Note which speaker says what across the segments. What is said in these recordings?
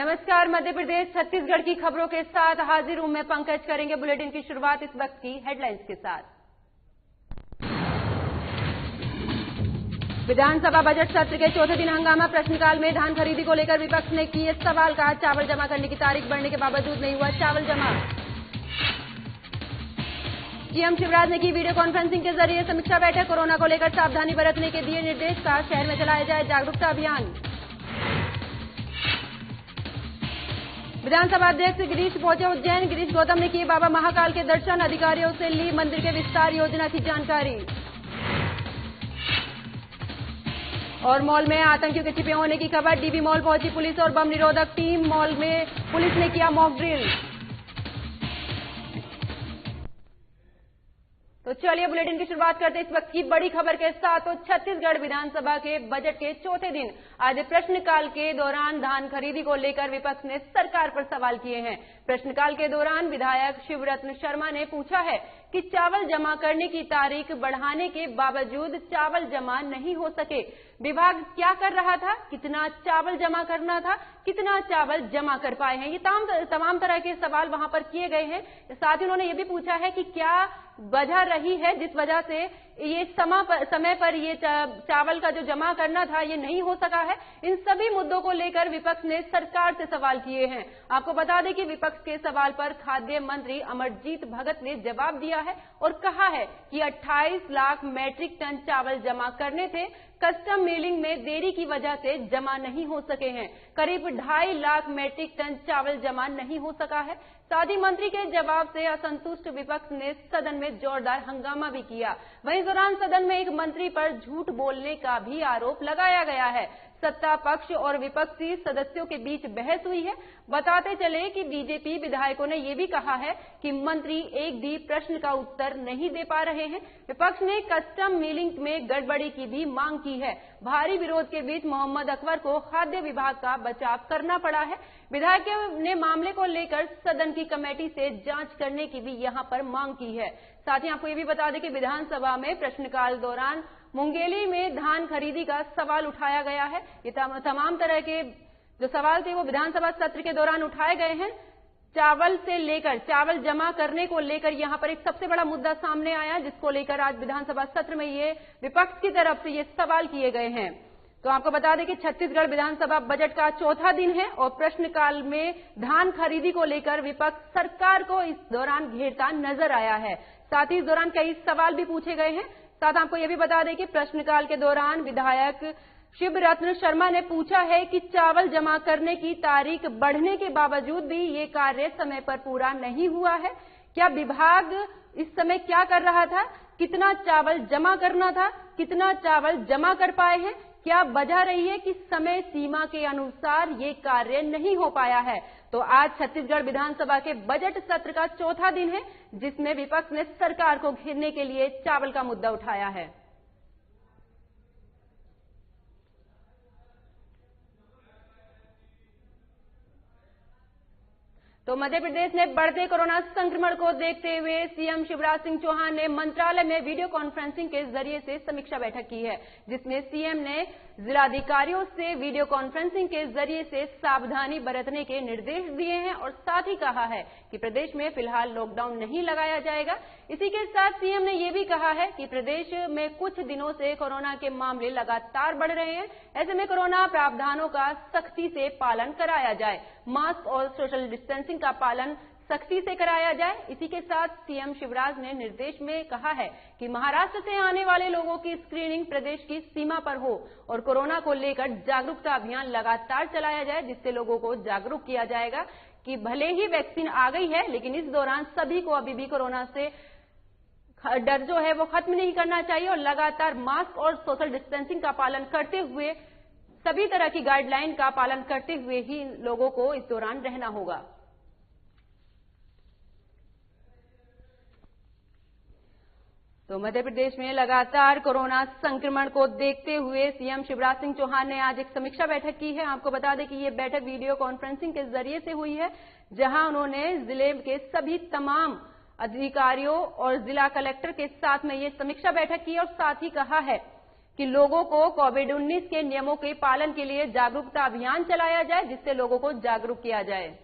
Speaker 1: नमस्कार। मध्य प्रदेश छत्तीसगढ़ की खबरों के साथ हाजिर हूं मैं पंकज। करेंगे बुलेटिन की शुरुआत इस वक्त की हेडलाइंस के साथ। विधानसभा बजट सत्र के चौथे दिन हंगामा। प्रश्नकाल में धान खरीदी को लेकर विपक्ष ने किए सवाल। कहा चावल जमा करने की तारीख बढ़ने के बावजूद नहीं हुआ चावल जमा। सीएम शिवराज ने की वीडियो कॉन्फ्रेंसिंग के जरिए समीक्षा बैठक। कोरोना को लेकर सावधानी बरतने के दिए निर्देश। का शहर में चलाया जाए जागरूकता अभियान। विधानसभा अध्यक्ष गिरीश पहुंचे उज्जैन। गिरीश गौतम ने किए बाबा महाकाल के दर्शन। अधिकारियों से ली मंदिर के विस्तार योजना की जानकारी। और मॉल में आतंकियों के छिपे होने की खबर। डीबी मॉल पहुंची पुलिस और बम निरोधक टीम। मॉल में पुलिस ने किया मॉक ड्रिल। तो चलिए बुलेटिन की शुरुआत करते हैं इस वक्त की बड़ी खबर के साथ। तो छत्तीसगढ़ विधानसभा के बजट के चौथे दिन आज प्रश्नकाल के दौरान धान खरीदी को लेकर विपक्ष ने सरकार पर सवाल किए हैं। प्रश्नकाल के दौरान विधायक शिवरत्न शर्मा ने पूछा है कि चावल जमा करने की तारीख बढ़ाने के बावजूद चावल जमा नहीं हो सके। विभाग क्या कर रहा था, कितना चावल जमा करना था, कितना चावल जमा कर पाए हैं, ये तमाम तरह के सवाल वहां पर किए गए हैं। साथ ही उन्होंने ये भी पूछा है कि क्या वजह रही है जिस वजह से ये समय पर ये चावल का जो जमा करना था ये नहीं हो सका है। इन सभी मुद्दों को लेकर विपक्ष ने सरकार से सवाल किए हैं। आपको बता दें कि विपक्ष के सवाल पर खाद्य मंत्री अमरजीत भगत ने जवाब दिया है और कहा है कि 28 लाख मैट्रिक टन चावल जमा करने थे, कस्टम मिलिंग में देरी की वजह से जमा नहीं हो सके हैं। करीब 2.5 लाख मैट्रिक टन चावल जमा नहीं हो सका है। साथ ही मंत्री के जवाब से असंतुष्ट विपक्ष ने सदन में जोरदार हंगामा भी किया। वहीं इस दौरान सदन में एक मंत्री पर झूठ बोलने का भी आरोप लगाया गया है। सत्ता पक्ष और विपक्षी सदस्यों के बीच बहस हुई है। बताते चले कि बीजेपी विधायकों ने यह भी कहा है कि मंत्री एक भी प्रश्न का उत्तर नहीं दे पा रहे हैं। विपक्ष ने कस्टम मिलिंग में गड़बड़ी की भी मांग की है। भारी विरोध के बीच मोहम्मद अकबर को खाद्य विभाग का बचाव करना पड़ा है। विधायकों ने मामले को लेकर सदन की कमेटी से जांच करने की भी यहां पर मांग की है। साथ ही आपको ये भी बता दें कि विधानसभा में प्रश्नकाल दौरान मुंगेली में धान खरीदी का सवाल उठाया गया है। ये तमाम तरह के जो सवाल थे वो विधानसभा सत्र के दौरान उठाए गए हैं। चावल से लेकर चावल जमा करने को लेकर यहां पर एक सबसे बड़ा मुद्दा सामने आया, जिसको लेकर आज विधानसभा सत्र में ये विपक्ष की तरफ से ये सवाल किए गए हैं। तो आपको बता दें कि छत्तीसगढ़ विधानसभा बजट का चौथा दिन है और प्रश्नकाल में धान खरीदी को लेकर विपक्ष सरकार को इस दौरान घेरता नजर आया है। साथ ही इस दौरान कई सवाल भी पूछे गए हैं। साथ आपको यह भी बता दें कि प्रश्नकाल के दौरान विधायक शिवरत्न शर्मा ने पूछा है कि चावल जमा करने की तारीख बढ़ने के बावजूद भी ये कार्य समय पर पूरा नहीं हुआ है। क्या विभाग इस समय क्या कर रहा था, कितना चावल जमा करना था, कितना चावल जमा कर पाए हैं, क्या वजह रही है कि समय सीमा के अनुसार ये कार्य नहीं हो पाया है। तो आज छत्तीसगढ़ विधानसभा के बजट सत्र का चौथा दिन है, जिसमें विपक्ष ने सरकार को घेरने के लिए चावल का मुद्दा उठाया है। तो मध्य प्रदेश में बढ़ते कोरोना संक्रमण को देखते हुए सीएम शिवराज सिंह चौहान ने मंत्रालय में वीडियो कॉन्फ्रेंसिंग के जरिए से समीक्षा बैठक की है, जिसमें सीएम ने जिलाधिकारियों से वीडियो कॉन्फ्रेंसिंग के जरिए से सावधानी बरतने के निर्देश दिए हैं और साथ ही कहा है कि प्रदेश में फिलहाल लॉकडाउन नहीं लगाया जाएगा। इसी के साथ सीएम ने यह भी कहा है कि प्रदेश में कुछ दिनों से कोरोना के मामले लगातार बढ़ रहे हैं। ऐसे में कोरोना प्रावधानों का सख्ती से पालन कराया जाए, मास्क और सोशल डिस्टेंसिंग का पालन सख्ती से कराया जाए। इसी के साथ सीएम शिवराज ने निर्देश में कहा है कि महाराष्ट्र से आने वाले लोगों की स्क्रीनिंग प्रदेश की सीमा पर हो और कोरोना को लेकर जागरूकता अभियान लगातार चलाया जाए, जिससे लोगों को जागरूक किया जाएगा कि भले ही वैक्सीन आ गई है, लेकिन इस दौरान सभी को अभी भी कोरोना से डर जो है वो खत्म नहीं करना चाहिए और लगातार मास्क और सोशल डिस्टेंसिंग का पालन करते हुए, सभी तरह की गाइडलाइन का पालन करते हुए ही लोगों को इस दौरान रहना होगा। तो मध्य प्रदेश में लगातार कोरोना संक्रमण को देखते हुए सीएम शिवराज सिंह चौहान ने आज एक समीक्षा बैठक की है। आपको बता दें कि ये बैठक वीडियो कॉन्फ्रेंसिंग के जरिए से हुई है, जहां उन्होंने जिले के सभी तमाम अधिकारियों और जिला कलेक्टर के साथ में ये समीक्षा बैठक की और साथ ही कहा है कि लोगों को कोविड-19 के नियमों के पालन के लिए जागरूकता अभियान चलाया जाए, जिससे लोगों को जागरूक किया जाए।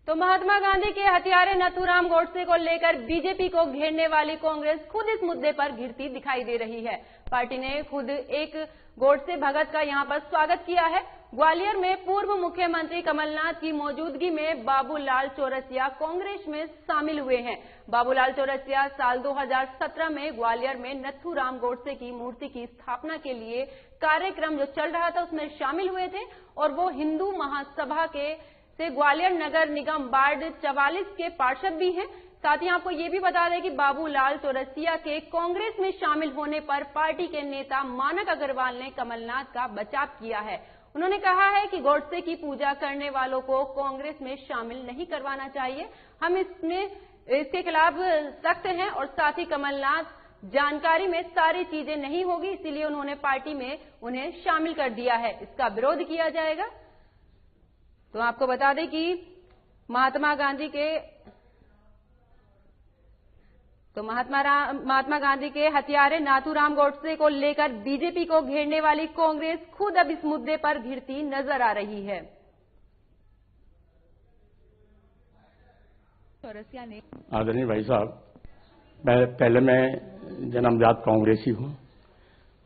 Speaker 1: तो महात्मा गांधी के हत्यारे नथुराम गोडसे को लेकर बीजेपी को घेरने वाली कांग्रेस खुद इस मुद्दे पर घिरती दिखाई दे रही है। पार्टी ने खुद एक गोडसे भगत का यहां पर स्वागत किया है। ग्वालियर में पूर्व मुख्यमंत्री कमलनाथ की मौजूदगी में बाबूलाल चौरसिया कांग्रेस में शामिल हुए हैं। बाबूलाल चौरसिया साल 2017 में ग्वालियर में नथुराम गोडसे की मूर्ति की स्थापना के लिए कार्यक्रम जो चल रहा था उसमें शामिल हुए थे और वो हिंदू महासभा के ग्वालियर नगर निगम वार्ड 44 के पार्षद भी हैं। साथ ही आपको ये भी बता दें कि बाबूलाल चौरसिया के कांग्रेस में शामिल होने पर पार्टी के नेता मानक अग्रवाल ने कमलनाथ का बचाव किया है। उन्होंने कहा है कि गोडसे की पूजा करने वालों को कांग्रेस में शामिल नहीं करवाना चाहिए। हम इसके खिलाफ सख्त हैं और साथ ही कमलनाथ जानकारी में सारी चीजें नहीं होगी, इसीलिए उन्होंने पार्टी में उन्हें शामिल कर दिया है। इसका विरोध किया जाएगा। तो आपको बता दें कि महात्मा गांधी के हत्यारे नाथूराम गोडसे को लेकर बीजेपी को घेरने वाली कांग्रेस खुद अब इस मुद्दे पर घिरती नजर आ रही है।
Speaker 2: आदरणीय भाई साहब, पहले मैं जन्मजात कांग्रेसी हूं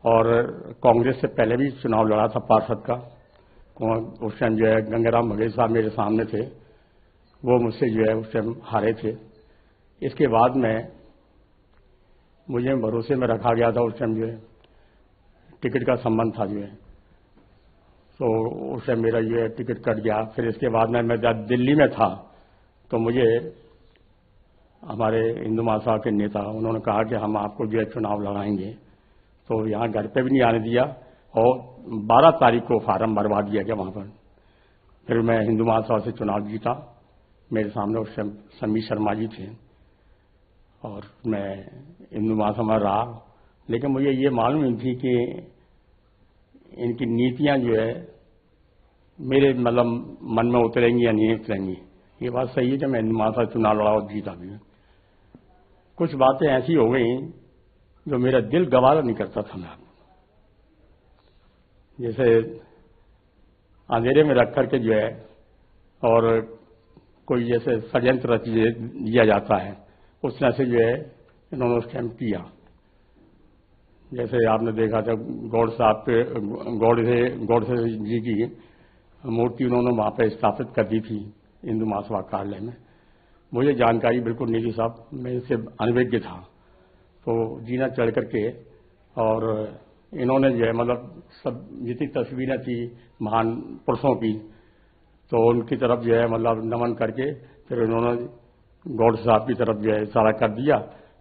Speaker 2: और कांग्रेस से पहले भी चुनाव लड़ा था पार्षद का। उस टाइम जो है गंगाराम बघेल साहब मेरे सामने थे, वो मुझसे जो है उस टाइम हारे थे। इसके बाद में मुझे भरोसे में रखा गया था। उस टाइम जो है टिकट का संबंध था जो है, तो उस टाइम मेरा जो है टिकट कट गया। फिर इसके बाद में मैं जब दिल्ली में था तो मुझे हमारे हिंदू महासभा के नेता उन्होंने कहा कि हम आपको जो है चुनाव लड़ाएंगे, तो यहाँ घर पे भी नहीं आने दिया और 12 तारीख को फार्म भरवा दिया गया वहां पर। फिर मैं हिंदू महासभा से चुनाव जीता। मेरे सामने उस समय समीर शर्मा जी थे और मैं हिंदू महासभा में रहा। लेकिन मुझे ये मालूम नहीं थी कि इनकी नीतियां जो है मेरे मतलब मन में उतरेंगी या नहीं उतरेंगी। ये बात सही है कि मैं हिंदू महासभा चुनाव लड़ा और जीता भी। कुछ बातें ऐसी हो गई जो मेरा दिल गवारा नहीं करता था। मैं जैसे अंधेरे में रख करके जो है और कोई जैसे षड्यंत्र रच दिया जाता है, उस तरह से जो है इन्होंने उस टाइम किया। जैसे आपने देखा था गोडसे जी की मूर्ति उन्होंने वहां पर स्थापित कर दी थी हिंदू महासभा कार्यालय में। मुझे जानकारी बिल्कुल नहीं थी साहब, मैं इससे अनभिज्ञ था। तो जीना चढ़ करके और इन्होंने जो है मतलब सब जितनी तस्वीरें थी महान पुरुषों की, तो उनकी तरफ जो है मतलब नमन करके फिर उन्होंने गौड़ साहब की तरफ जो है इशारा कर दिया।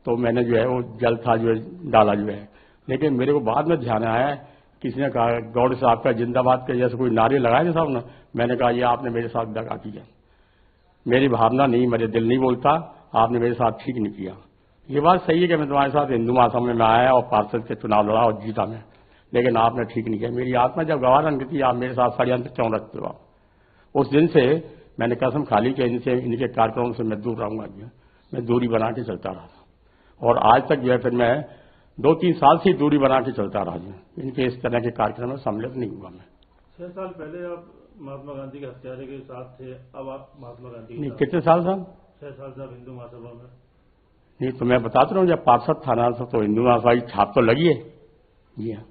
Speaker 2: तो मैंने जो है वो जल था जो है डाला जो है। लेकिन मेरे को बाद में ध्यान आया, किसी ने कहा गौड़ साहब का जिंदाबाद के जैसे कोई नारे लगाए थे साहब ने। मैंने कहा ये आपने मेरे साथ दगा किया, मेरी भावना नहीं, मेरे दिल नहीं बोलता, आपने मेरे साथ ठीक नहीं किया। ये बात सही है कि मैं तुम्हारे साथ हिंदू महासभा में आया और पार्षद के चुनाव लड़ा और जीता मैं, लेकिन आपने ठीक नहीं किया। मेरी आत्मा जब गवारा नहीं थी, आप मेरे साथ षड्यंत्र क्यों रखते हो आप। उस दिन से मैंने कसम खा ली कि इनके कार्यक्रमों से मैं दूर रहूंगा। मैं दूरी बना के चलता रहा और आज तक जो है फिर मैं 2-3 साल से दूरी बना के चलता रहा। इनके इस तरह के कार्यक्रम में सम्मिलित नहीं हुआ मैं।
Speaker 3: 6 साल पहले आप महात्मा गांधी के हत्यारे के साथ थे, अब आप महात्मा गांधी
Speaker 2: नहीं, कितने साल साहब?
Speaker 3: 6 साल से आप हिंदू महासभा में।
Speaker 2: नहीं तो मैं बताता हूँ, जब पार्षद था ना तो हिंदू महासभा की छाप तो लगी है। जी हाँ,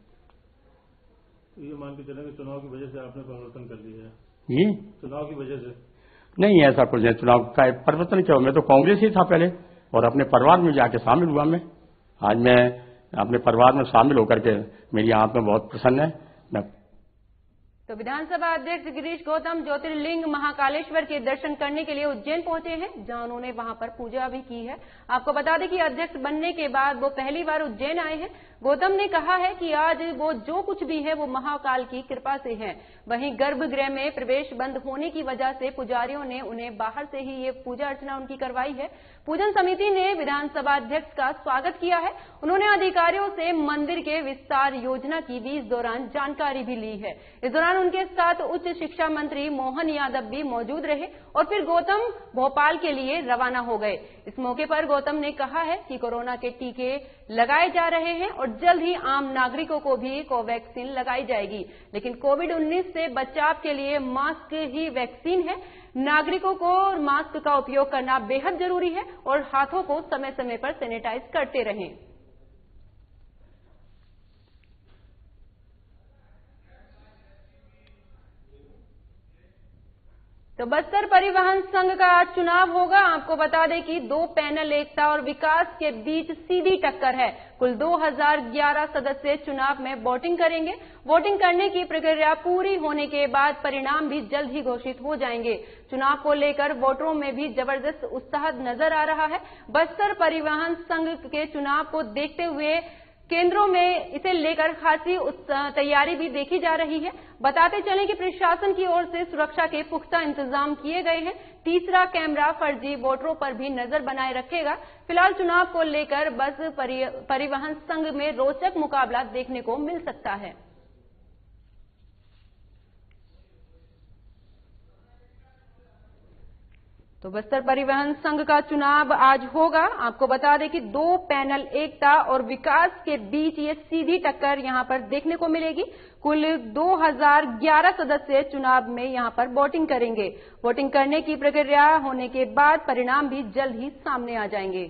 Speaker 3: ये मान के चलेंगे चुनाव की वजह से आपने परिवर्तन कर दिया है।
Speaker 2: जी
Speaker 3: चुनाव की वजह से
Speaker 2: नहीं, ऐसा कुछ नहीं। चुनाव का परिवर्तन क्या, मैं तो कांग्रेस ही था पहले और अपने परिवार में जाके शामिल हुआ मैं। आज मैं अपने परिवार में शामिल होकर के मेरी आंख में बहुत प्रसन्न है। मैं
Speaker 1: तो विधानसभा अध्यक्ष गिरीश गौतम ज्योतिर्लिंग महाकालेश्वर के दर्शन करने के लिए उज्जैन पहुंचे हैं, जहां उन्होंने वहां पर पूजा भी की है। आपको बता दें कि अध्यक्ष बनने के बाद वो पहली बार उज्जैन आए हैं। गौतम ने कहा है कि आज वो जो कुछ भी है वो महाकाल की कृपा से है। वहीं गर्भगृह में प्रवेश बंद होने की वजह से पुजारियों ने उन्हें बाहर से ही ये पूजा अर्चना उनकी करवाई है। पूजन समिति ने विधानसभा अध्यक्ष का स्वागत किया है। उन्होंने अधिकारियों से मंदिर के विस्तार योजना की भी इस दौरान जानकारी भी ली है। इस दौरान उनके साथ उच्च शिक्षा मंत्री मोहन यादव भी मौजूद रहे और फिर गौतम भोपाल के लिए रवाना हो गए। इस मौके पर गौतम ने कहा है कि कोरोना के टीके लगाए जा रहे हैं और जल्द ही आम नागरिकों को भी कोवैक्सीन लगाई जाएगी, लेकिन कोविड-19 से बचाव के लिए मास्क ही वैक्सीन है। नागरिकों को मास्क का उपयोग करना बेहद जरूरी है और हाथों को समय समय पर सैनिटाइज करते रहें। तो बस्तर परिवहन संघ का आज चुनाव होगा। आपको बता दें कि दो पैनल एकता और विकास के बीच सीधी टक्कर है। कुल 2011 सदस्य चुनाव में वोटिंग करेंगे। वोटिंग करने की प्रक्रिया पूरी होने के बाद परिणाम भी जल्द ही घोषित हो जाएंगे। चुनाव को लेकर वोटरों में भी जबरदस्त उत्साह नजर आ रहा है। बस्तर परिवहन संघ के चुनाव को देखते हुए केंद्रों में इसे लेकर खासी तैयारी भी देखी जा रही है। बताते चलें कि प्रशासन की ओर से सुरक्षा के पुख्ता इंतजाम किए गए हैं। तीसरा कैमरा फर्जी वोटरों पर भी नजर बनाए रखेगा। फिलहाल चुनाव को लेकर बस परिवहन संघ में रोचक मुकाबला देखने को मिल सकता है। तो बस्तर परिवहन संघ का चुनाव आज होगा। आपको बता दें कि दो पैनल एकता और विकास के बीच ये सीधी टक्कर यहां पर देखने को मिलेगी। कुल 2011 सदस्य चुनाव में यहां पर वोटिंग करेंगे। वोटिंग करने की प्रक्रिया होने के बाद परिणाम भी जल्द ही सामने आ जाएंगे।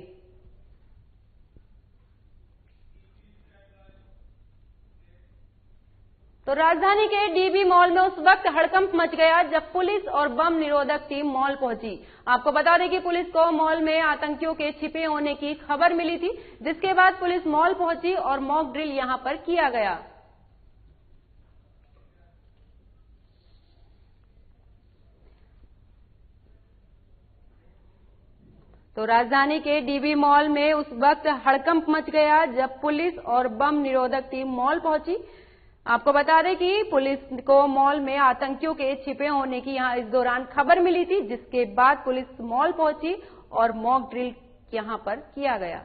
Speaker 1: तो राजधानी के डीबी मॉल में उस वक्त हड़कंप मच गया जब पुलिस और बम निरोधक टीम मॉल पहुंची। आपको बता दें कि पुलिस को मॉल में आतंकियों के छिपे होने की खबर मिली थी, जिसके बाद पुलिस मॉल पहुंची और मॉक ड्रिल यहां पर किया गया। तो राजधानी के डीबी मॉल में उस वक्त हड़कंप मच गया जब पुलिस और बम निरोधक टीम मॉल पहुंची। आपको बता दें कि पुलिस को मॉल में आतंकियों के छिपे होने की यहां इस दौरान खबर मिली थी, जिसके बाद पुलिस मॉल पहुंची और मॉक ड्रिल यहां पर किया गया।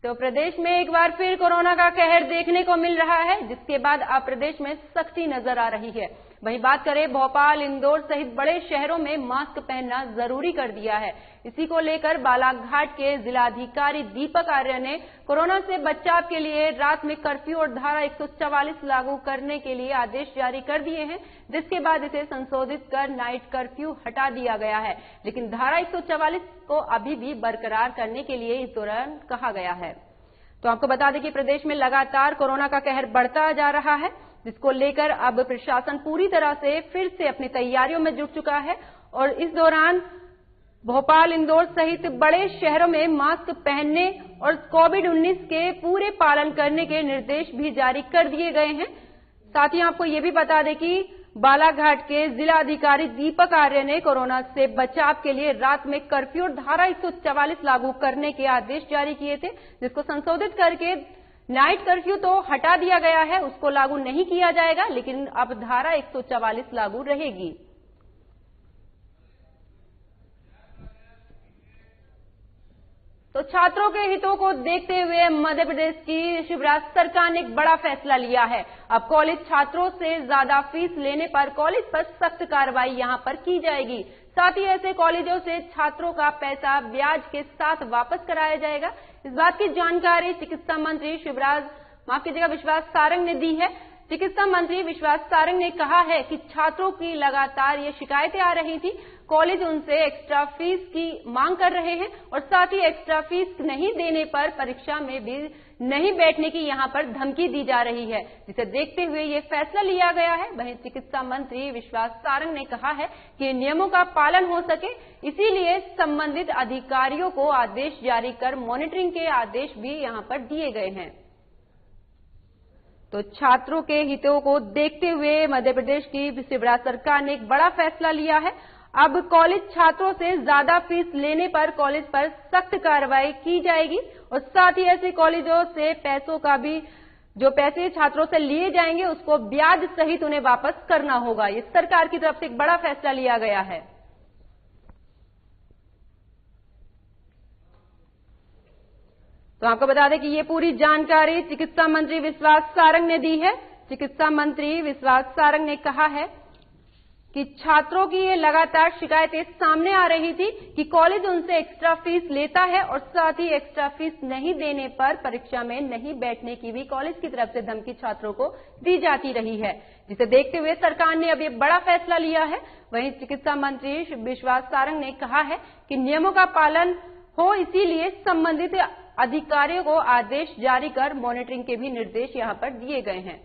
Speaker 1: तो प्रदेश में एक बार फिर कोरोना का कहर देखने को मिल रहा है, जिसके बाद अब प्रदेश में सख्ती नजर आ रही है। वहीं बात करें भोपाल, इंदौर सहित बड़े शहरों में मास्क पहनना जरूरी कर दिया है। इसी को लेकर बालाघाट के जिलाधिकारी दीपक आर्य ने कोरोना से बचाव के लिए रात में कर्फ्यू और धारा 144 लागू करने के लिए आदेश जारी कर दिए हैं, जिसके बाद इसे संशोधित कर नाइट कर्फ्यू हटा दिया गया है। लेकिन धारा 144 को अभी भी बरकरार करने के लिए इस दौरान कहा गया है। तो आपको बता दें कि प्रदेश में लगातार कोरोना का कहर बढ़ता जा रहा है, जिसको लेकर अब प्रशासन पूरी तरह से फिर से अपनी तैयारियों में जुट चुका है और इस दौरान भोपाल, इंदौर सहित बड़े शहरों में मास्क पहनने और कोविड-19 के पूरे पालन करने के निर्देश भी जारी कर दिए गए हैं। साथ ही आपको ये भी बता दें कि बालाघाट के जिलाधिकारी दीपक आर्य ने कोरोना से बचाव के लिए रात में कर्फ्यू और धारा 144 लागू करने के आदेश जारी किए थे, जिसको संशोधित करके नाइट कर्फ्यू तो हटा दिया गया है, उसको लागू नहीं किया जाएगा, लेकिन अब धारा 144 लागू रहेगी। तो छात्रों के हितों को देखते हुए मध्य प्रदेश की शिवराज सरकार ने एक बड़ा फैसला लिया है। अब कॉलेज छात्रों से ज्यादा फीस लेने पर कॉलेज पर सख्त कार्रवाई यहां पर की जाएगी। साथ ही ऐसे कॉलेजों से छात्रों का पैसा ब्याज के साथ वापस कराया जाएगा। इस बात की जानकारी चिकित्सा मंत्री विश्वास सारंग ने दी है। चिकित्सा मंत्री विश्वास सारंग ने कहा है कि छात्रों की लगातार ये शिकायतें आ रही थी, कॉलेज उनसे एक्स्ट्रा फीस की मांग कर रहे हैं और साथ ही एक्स्ट्रा फीस नहीं देने पर परीक्षा में भी नहीं बैठने की यहां पर धमकी दी जा रही है, जिसे देखते हुए ये फैसला लिया गया है। वहीं चिकित्सा मंत्री विश्वास सारंग ने कहा है कि नियमों का पालन हो सके, इसीलिए संबंधित अधिकारियों को आदेश जारी कर मॉनिटरिंग के आदेश भी यहां पर दिए गए हैं। तो छात्रों के हितों को देखते हुए मध्य प्रदेश की शिवराज सरकार ने एक बड़ा फैसला लिया है। अब कॉलेज छात्रों से ज्यादा फीस लेने पर कॉलेज पर सख्त कार्रवाई की जाएगी और साथ ही ऐसे कॉलेजों से पैसों का भी जो पैसे छात्रों से लिए जाएंगे उसको ब्याज सहित उन्हें वापस करना होगा। ये सरकार की तरफ से एक बड़ा फैसला लिया गया है। तो आपको बता दें कि ये पूरी जानकारी चिकित्सा मंत्री विश्वास सारंग ने दी है। चिकित्सा मंत्री विश्वास सारंग ने कहा है कि छात्रों की ये लगातार शिकायतें सामने आ रही थी कि कॉलेज उनसे एक्स्ट्रा फीस लेता है और साथ ही एक्स्ट्रा फीस नहीं देने पर परीक्षा में नहीं बैठने की भी कॉलेज की तरफ से धमकी छात्रों को दी जाती रही है, जिसे देखते हुए सरकार ने अब ये बड़ा फैसला लिया है। वहीं चिकित्सा मंत्री विश्वास सारंग ने कहा है कि नियमों का पालन हो, इसीलिए संबंधित अधिकारियों को आदेश जारी कर मॉनिटरिंग के भी निर्देश यहां पर दिए गए हैं।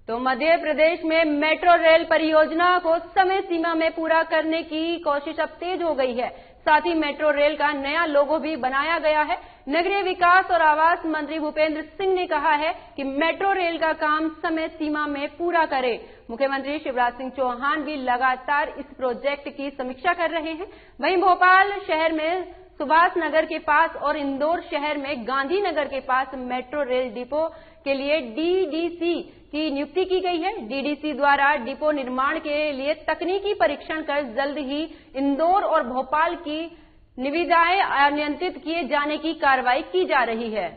Speaker 1: तो मध्य प्रदेश में मेट्रो रेल परियोजना को समय सीमा में पूरा करने की कोशिश अब तेज हो गई है। साथ ही मेट्रो रेल का नया लोगो भी बनाया गया है। नगरीय विकास और आवास मंत्री भूपेंद्र सिंह ने कहा है कि मेट्रो रेल का काम समय सीमा में पूरा करे। मुख्यमंत्री शिवराज सिंह चौहान भी लगातार इस प्रोजेक्ट की समीक्षा कर रहे हैं। वहीं भोपाल शहर में सुभाष नगर के पास और इंदौर शहर में गांधीनगर के पास मेट्रो रेल डिपो के लिए डीडीसी की नियुक्ति की गई है। डीडीसी द्वारा डिपो निर्माण के लिए तकनीकी परीक्षण कर जल्द ही इंदौर और भोपाल की निविदाएं अनियंत्रित किए जाने की कार्रवाई की जा रही है।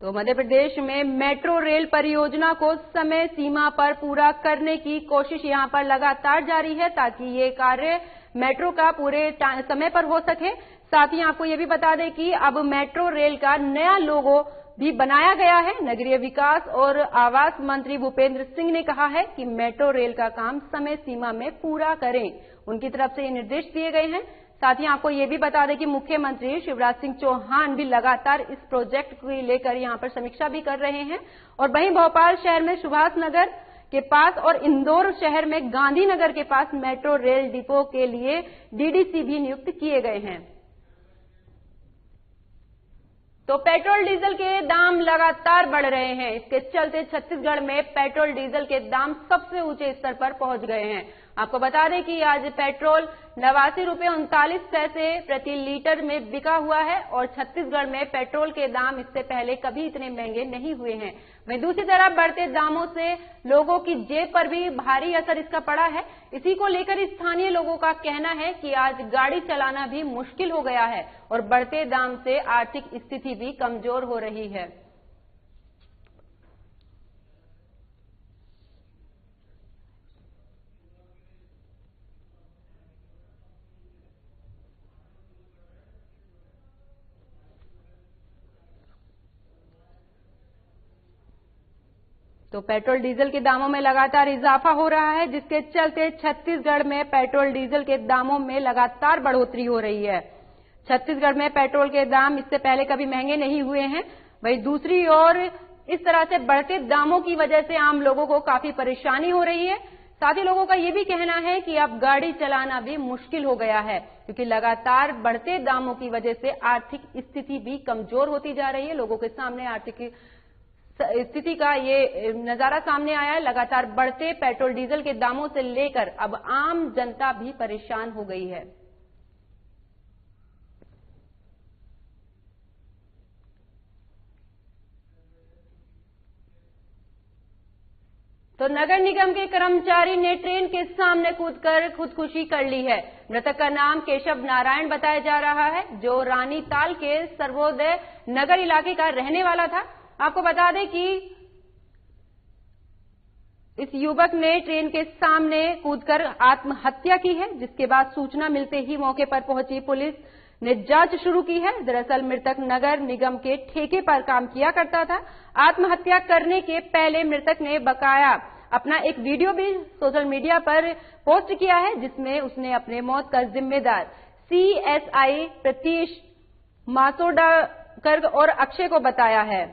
Speaker 1: तो मध्य प्रदेश में मेट्रो रेल परियोजना को समय सीमा पर पूरा करने की कोशिश यहां पर लगातार जारी है, ताकि ये कार्य मेट्रो का पूरे समय पर हो सके। साथ ही आपको ये भी बता दें कि अब मेट्रो रेल का नया लोगो भी बनाया गया है। नगरीय विकास और आवास मंत्री भूपेंद्र सिंह ने कहा है कि मेट्रो रेल का काम समय सीमा में पूरा करें। उनकी तरफ से ये निर्देश दिए गए हैं। साथ ही आपको ये भी बता दें कि मुख्यमंत्री शिवराज सिंह चौहान भी लगातार इस प्रोजेक्ट को लेकर यहां पर समीक्षा भी कर रहे हैं। और वहीं भोपाल शहर में सुभाष नगर के पास और इंदौर शहर में गांधीनगर के पास मेट्रो रेल डिपो के लिए डीडीसी भी नियुक्त किए गए हैं। तो पेट्रोल डीजल के दाम लगातार बढ़ रहे हैं। इसके चलते छत्तीसगढ़ में पेट्रोल डीजल के दाम सबसे ऊंचे स्तर पर पहुंच गए हैं। आपको बता दें कि आज पेट्रोल 89.39 प्रति लीटर में बिका हुआ है और छत्तीसगढ़ में पेट्रोल के दाम इससे पहले कभी इतने महंगे नहीं हुए हैं। वहीं दूसरी तरफ बढ़ते दामों से लोगों की जेब पर भी भारी असर इसका पड़ा है। इसी को लेकर स्थानीय लोगों का कहना है कि आज गाड़ी चलाना भी मुश्किल हो गया है और बढ़ते दाम से आर्थिक स्थिति भी कमजोर हो रही है। तो पेट्रोल डीजल के दामों में लगातार इजाफा हो रहा है, जिसके चलते छत्तीसगढ़ में पेट्रोल डीजल के दामों में लगातार बढ़ोतरी हो रही है। छत्तीसगढ़ में पेट्रोल के दाम इससे पहले कभी महंगे नहीं हुए हैं। वहीं दूसरी ओर इस तरह से बढ़ते दामों की वजह से आम लोगों को काफी परेशानी हो रही है। साथ ही लोगों का ये भी कहना है कि अब गाड़ी चलाना भी मुश्किल हो गया है, क्योंकि लगातार बढ़ते दामों की वजह से आर्थिक स्थिति भी कमजोर होती जा रही है। लोगों के सामने आर्थिक स्थिति का ये नजारा सामने आया है। लगातार बढ़ते पेट्रोल डीजल के दामों से लेकर अब आम जनता भी परेशान हो गई है। तो नगर निगम के कर्मचारी ने ट्रेन के सामने कूदकर खुदकुशी कर ली है। मृतक का नाम केशव नारायण बताया जा रहा है, जो रानीताल के सर्वोदय नगर इलाके का रहने वाला था। आपको बता दें कि इस युवक ने ट्रेन के सामने कूदकर आत्महत्या की है, जिसके बाद सूचना मिलते ही मौके पर पहुंची पुलिस ने जांच शुरू की है। दरअसल मृतक नगर निगम के ठेके पर काम किया करता था। आत्महत्या करने के पहले मृतक ने बकाया अपना एक वीडियो भी सोशल मीडिया पर पोस्ट किया है, जिसमें उसने अपने मौत का जिम्मेदार सीएसआई प्रतीश मासोडाकर और अक्षय को बताया है।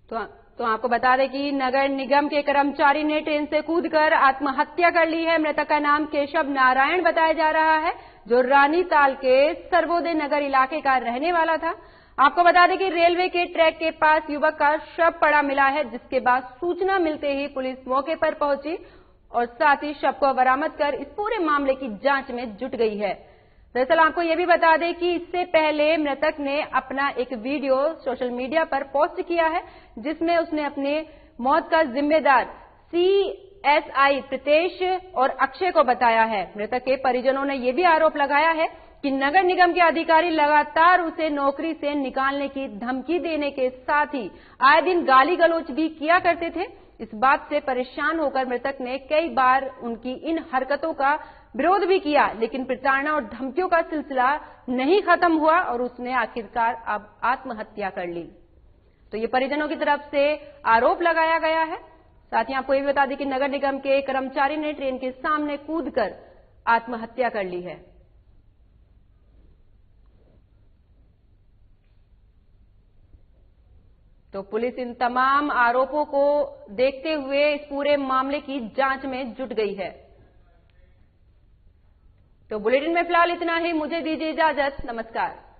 Speaker 1: तो तो आपको बता दें कि नगर निगम के कर्मचारी ने ट्रेन से कूदकर आत्महत्या कर ली है। मृतक का नाम केशव नारायण बताया जा रहा है, जो रानीताल के सर्वोदय नगर इलाके का रहने वाला था। आपको बता दें कि रेलवे के ट्रैक के पास युवक का शव पड़ा मिला है, जिसके बाद सूचना मिलते ही पुलिस मौके पर पहुंची और साथ ही शव को बरामद कर इस पूरे मामले की जांच में जुट गई है। दरअसल आपको यह भी बता दें कि इससे पहले मृतक ने अपना एक वीडियो सोशल मीडिया पर पोस्ट किया है, जिसमें उसने अपने मौत का जिम्मेदार CSI प्रीतेश और अक्षय को बताया है। मृतक के परिजनों ने यह भी आरोप लगाया है कि नगर निगम के अधिकारी लगातार उसे नौकरी से निकालने की धमकी देने के साथ ही आए दिन गाली गलौज भी किया करते थे। इस बात से परेशान होकर मृतक ने कई बार उनकी इन हरकतों का विरोध भी किया, लेकिन प्रताड़ना और धमकियों का सिलसिला नहीं खत्म हुआ और उसने आखिरकार अब आत्महत्या कर ली। तो ये परिजनों की तरफ से आरोप लगाया गया है। साथ ही आपको ये भी बता दें कि नगर निगम के कर्मचारी ने ट्रेन के सामने कूदकर आत्महत्या कर ली है। तो पुलिस इन तमाम आरोपों को देखते हुए इस पूरे मामले की जांच में जुट गई है। तो बुलेटिन में फिलहाल इतना ही। मुझे दीजिए इजाजत। नमस्कार।